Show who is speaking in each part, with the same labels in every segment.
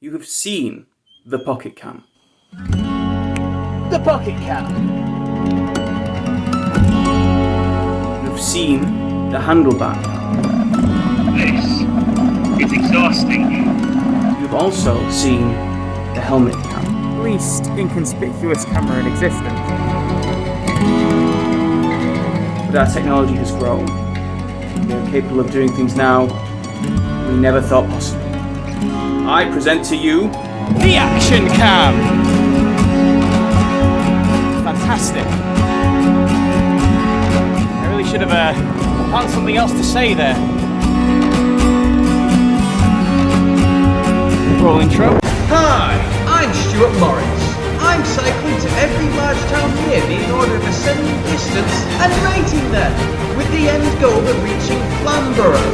Speaker 1: You have seen the pocket cam.
Speaker 2: The pocket cam.
Speaker 1: You have seen the handlebar cam.
Speaker 3: This is exhausting.
Speaker 1: You've also seen the helmet cam.
Speaker 2: Least inconspicuous camera in existence.
Speaker 1: But our technology has grown. We are capable of doing things now we never thought possible. I present to you
Speaker 2: The action cam. Fantastic. I really should have found something else to say there. Roll intro.
Speaker 4: Hi, I'm Stuart Morris. I'm cycling to every large town near me in order of ascending distance and rating them, with the end goal of reaching Flamborough.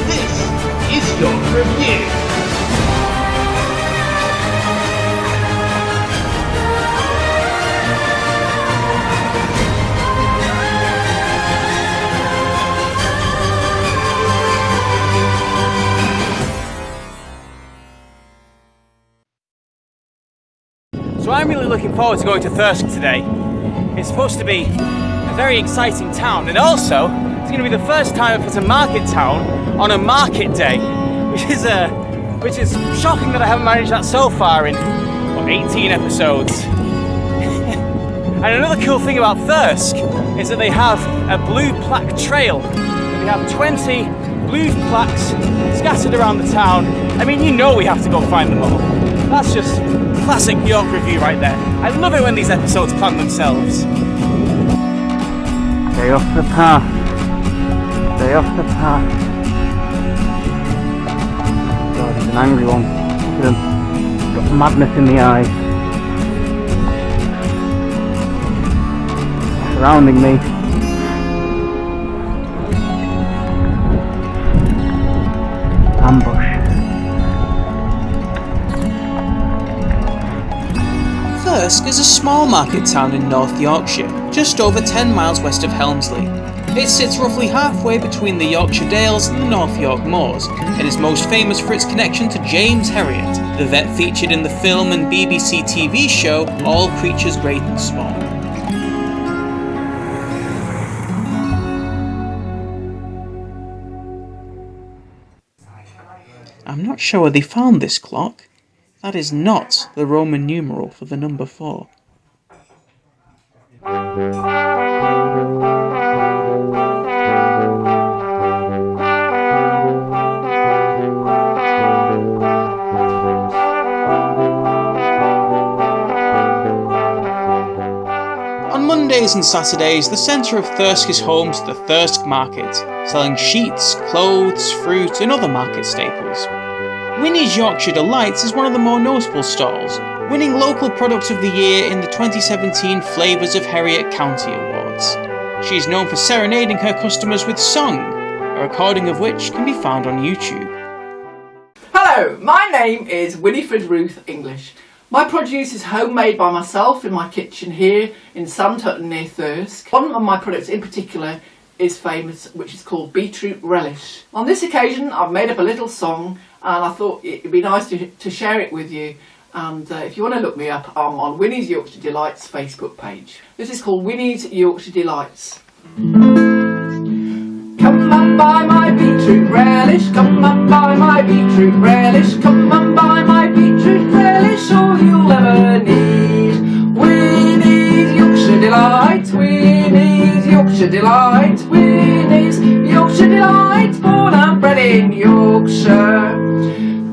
Speaker 4: This is your review.
Speaker 2: So I'm really looking forward to going to Thirsk today. It's supposed to be a very exciting town, and also it's going to be the first time it's a market town on a market day, which is shocking that I haven't managed that so far in 18 episodes. And another cool thing about Thirsk is that they have a blue plaque trail. They have 20 blue plaques scattered around the town. I mean, you know we have to go find them all. That's just classic York review right there. I love it when these episodes plan themselves.
Speaker 1: Stay off the path. Stay off the path. God, he's an angry one. Look at him. He's got madness in the eyes. Surrounding me. Ambush.
Speaker 4: Thirsk is a small market town in North Yorkshire, just over 10 miles west of Helmsley. It sits roughly halfway between the Yorkshire Dales and the North York Moors, and is most famous for its connection to James Herriot, the vet featured in the film and BBC TV show All Creatures Great and Small. I'm not sure where they found this clock. That is not the Roman numeral for the number 4. On Mondays and Saturdays, the centre of Thirsk is home to the Thirsk Market, selling sheets, clothes, fruit and other market staples. Winniesyorkshire Delights is one of the more notable stalls, winning Local Product of the Year in the 2017 Flavours of Herriot County Awards. She is known for serenading her customers with song, a recording of which can be found on YouTube.
Speaker 5: Hello, my name is Winifred Ruth English. My produce is homemade by myself in my kitchen here in Sandhutton near Thirsk. One of my products in particular is famous, which is called Beetroot relish. On this occasion I've made up a little song and I thought it'd be nice to share it with you, and if you want to look me up, I'm on Winnie's Yorkshire Delights Facebook page. This is called Winnie's Yorkshire Delights. Come and buy my beetroot relish, come and buy my beetroot relish, come and buy my beetroot relish, all you'll ever need. Winnie's Yorkshire Delight, Winnie's Yorkshire Delight, Winnie's Yorkshire Delight, born and bred in Yorkshire.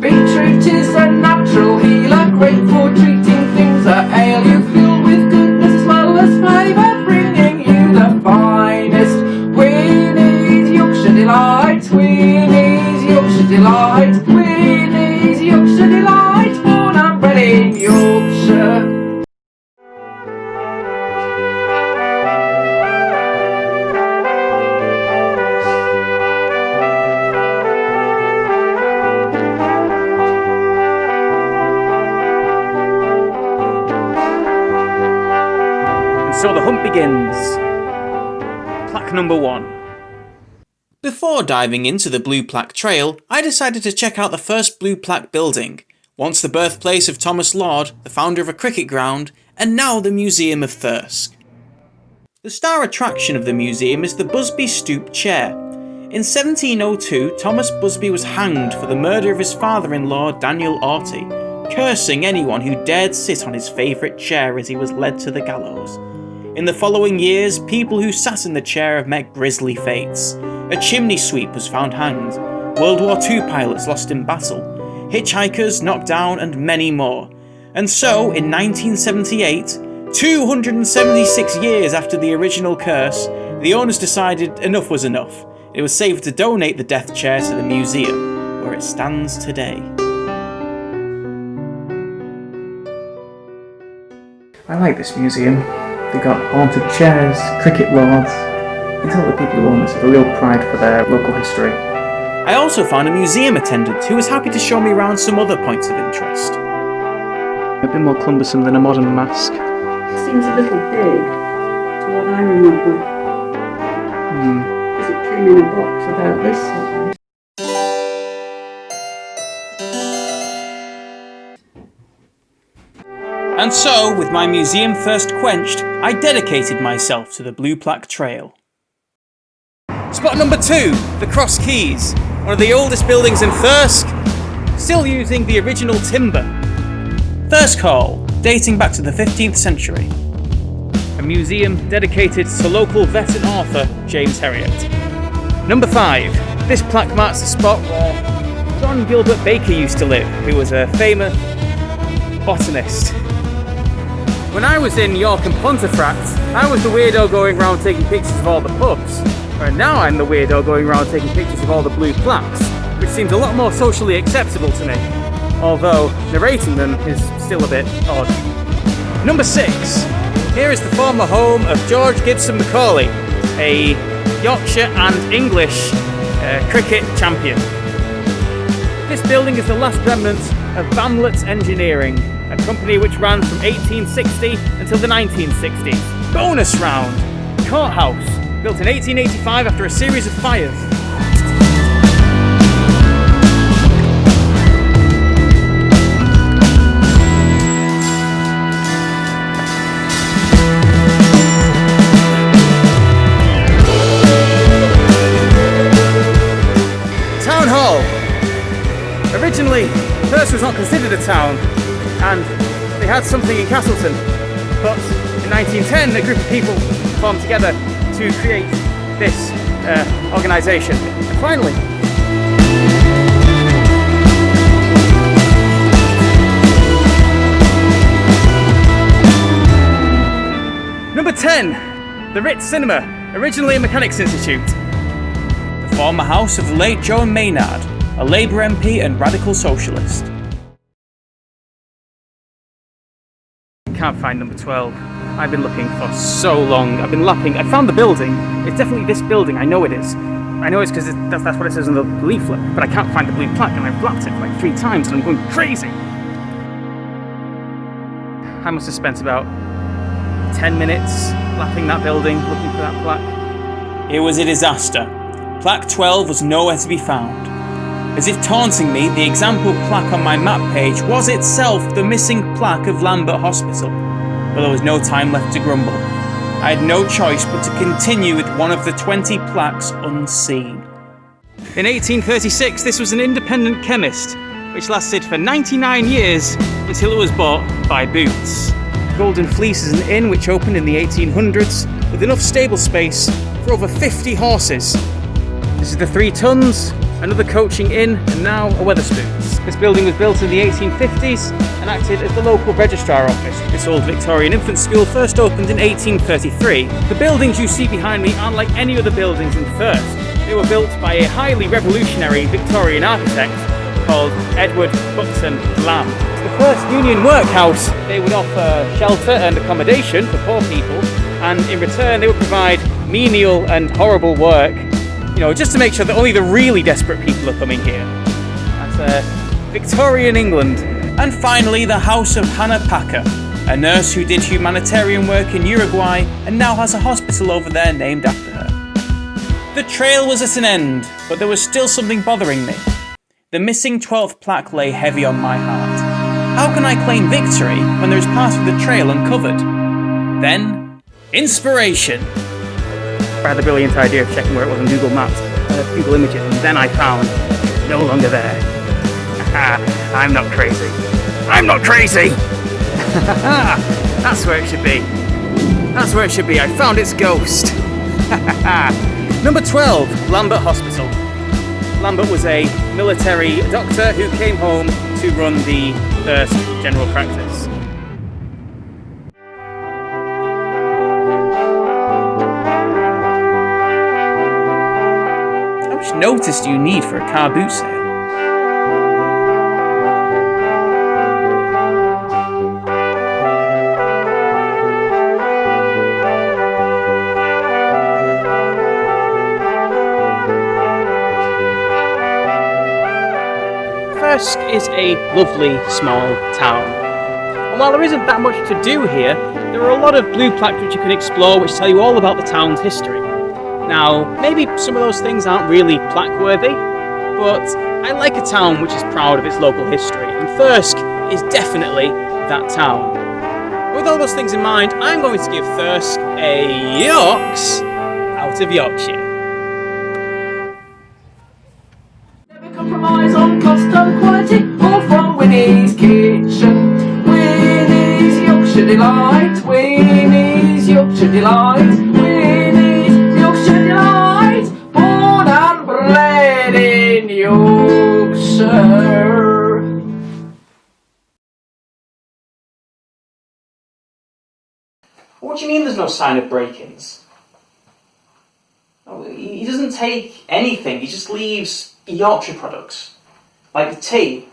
Speaker 5: Beetroot is a natural healer, great for treating things that ail you, filled with goodness as well as flavour, bringing you the finest. Winnie's Yorkshire Delight, Winnie's Yorkshire Delight, Winnie's Yorkshire Delight, born and bred in Yorkshire.
Speaker 2: So the hunt begins. Plaque number 1.
Speaker 4: Before diving into the Blue Plaque Trail, I decided to check out the first Blue Plaque building, once the birthplace of Thomas Lord, the founder of a cricket ground, and now the Museum of Thirsk. The star attraction of the museum is the Busby Stoop chair. In 1702, Thomas Busby was hanged for the murder of his father-in-law, Daniel Orty, cursing anyone who dared sit on his favourite chair as he was led to the gallows. In the following years, people who sat in the chair have met grisly fates. A chimney sweep was found hanged, World War II pilots lost in battle, hitchhikers knocked down, and many more. And so, in 1978, 276 years after the original curse, the owners decided enough was enough. It was safe to donate the death chair to the museum, where it stands today.
Speaker 1: I like this museum. They got haunted chairs, cricket lords. You can tell the people who own this have a real pride for their local history.
Speaker 4: I also found a museum attendant who was happy to show me around some other points of interest.
Speaker 1: A bit more cumbersome than a modern mask.
Speaker 6: It seems a little big to what I remember. Because it came in a box about this size.
Speaker 4: And so, with my museum thirst quenched, I dedicated myself to the Blue Plaque Trail.
Speaker 2: Spot number 2, the Cross Keys, one of the oldest buildings in Thirsk, still using the original timber.
Speaker 4: Thirsk Hall, dating back to the 15th century.
Speaker 2: A museum dedicated to local vet and author James Herriot. Number 5, this plaque marks the spot where John Gilbert Baker used to live, who was a famous botanist. When I was in York and Pontefract, I was the weirdo going around taking pictures of all the pubs. And now I'm the weirdo going around taking pictures of all the blue plaques, which seems a lot more socially acceptable to me, although narrating them is still a bit odd. Number 6. Here is the former home of George Gibson Macaulay, a Yorkshire and English cricket champion. This building is the last remnant of Bamlett Engineering, a company which ran from 1860 until the 1960s. Bonus round! Courthouse, built in 1885 after a series of fires. Town Hall. Originally, Thirsk was not considered a town, and they had something in Castleton. But in 1910, a group of people formed together to create this organisation. And finally, number 10, the Ritz Cinema, originally a Mechanics Institute.
Speaker 4: The former house of the late Joan Maynard, a Labour MP and radical socialist.
Speaker 2: Can't find number 12. I've been looking for so long. I've been lapping. I found the building. It's definitely this building. I know it is. I know it's because that's what it says on the leaflet. But I can't find the blue plaque, and I've lapped it like 3 times, and I'm going crazy. I must have spent about 10 minutes lapping that building, looking for that plaque.
Speaker 4: It was a disaster. Plaque 12 was nowhere to be found. As if taunting me, the example plaque on my map page was itself the missing plaque of Lambert Hospital. But there was no time left to grumble. I had no choice but to continue with one of the 20 plaques unseen.
Speaker 2: In 1836, this was an independent chemist, which lasted for 99 years until it was bought by Boots. Golden Fleece is an inn which opened in the 1800s with enough stable space for over 50 horses. This is the 3 Tons, another coaching inn, and now a Wetherspoons. This building was built in the 1850s and acted as the local registrar office. This old Victorian infant school first opened in 1833. The buildings you see behind me aren't like any other buildings in Thirsk. They were built by a highly revolutionary Victorian architect called Edward Buxton Lamb. The first union workhouse. They would offer shelter and accommodation for poor people, and in return they would provide menial and horrible work, just to make sure that only the really desperate people are coming here. That's Victorian England.
Speaker 4: And finally, the house of Hannah Packer, a nurse who did humanitarian work in Uruguay and now has a hospital over there named after her. The trail was at an end, but there was still something bothering me. The missing 12th plaque lay heavy on my heart.
Speaker 2: How can I claim victory when there is part of the trail uncovered? Then, inspiration.
Speaker 1: I had the brilliant idea of checking where it was on Google Maps, Google Images, and then I found no longer there. I'm not crazy. I'm not crazy! That's where it should be. That's where it should be. I found its ghost.
Speaker 2: Number 12, Lambert Hospital. Lambert was a military doctor who came home to run the Thirsk general practice. How much notice do you need for a car boot sale? Thirsk is a lovely small town. And while there isn't that much to do here, there are a lot of blue plaques which you can explore which tell you all about the town's history. Now, maybe some of those things aren't really plaque-worthy, but I like a town which is proud of its local history, and Thirsk is definitely that town. With all those things in mind, I'm going to give Thirsk a Yorks out of Yorkshire.
Speaker 5: Compromise on cost and quality, all from Winnie's kitchen. Winnie's Yorkshire delight, Winnie's Yorkshire delight, Winnie's Yorkshire delight, born and bred in Yorkshire.
Speaker 1: What do you mean there's no sign of break-ins? Oh, he doesn't take anything, he just leaves Yorkshire products, like the tea,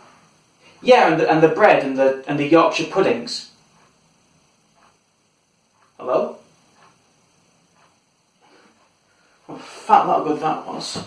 Speaker 1: yeah, and the bread and the Yorkshire puddings. Hello? Oh, fat lot good that was.